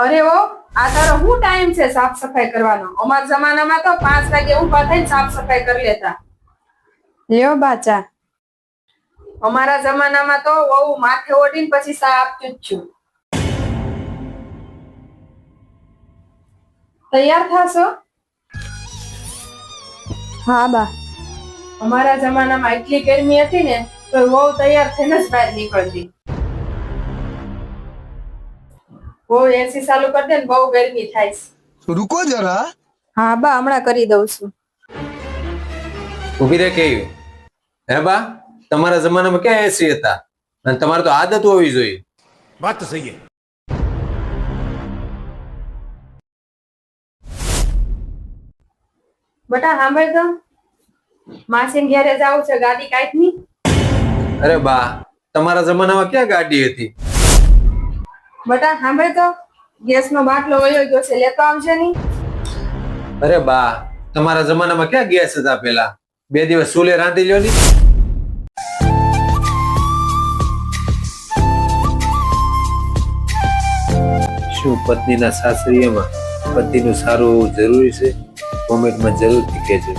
અરે ઓ, આ તારો શું ટાઈમ છે સાફ સફાઈ કરવાનો? અમારા જમાનામાં તો 5 વાગે ઊભા થઈને સાફ સફાઈ કરી લેતા. લ્યો બાચા. અમારા જમાનામાં તો વહુ માથે ઓઢીને પછી સા આપતી જ છું. તૈયાર થાશો? હા બા. અમારા જમાનામાં એટલી ગરમી હતી ને તો વહુ તૈયાર થઈને જ બહાર નીકળતી. બહુ એસી ચાલુ કરી દે ને, બહુ ગરમી થાય છે. रुको जरा। હા બા, હમણાં કરી દઉં છું. ઉભી રે કેવી હે બા? તમારા જમાનામાં ક્યાં એસી હતા? અને તમારે તો આદત હોવી જોઈએ. बात तो सही है। બટા સાંભળ તો, માસીને ઘેરે જાવું છે, ગાડી કાઢની. અરે બા, તમારા જમાનામાં ક્યાં ગાડી હતી? બટા સાંભળ તો, ગેસનો બાટલો વયો ગયો છે, લેતો આવજે ની. અરે બા, તમારા જમાનામાં ક્યાં ગેસ હતા? પેલા 2 દિવસ ચૂલે રાંધી લ્યો ની. શું પત્નીના સાસરીમાં પતિનું સારું હોવું જરૂરી છે? કોમેન્ટમાં જરૂરથી કહેજો.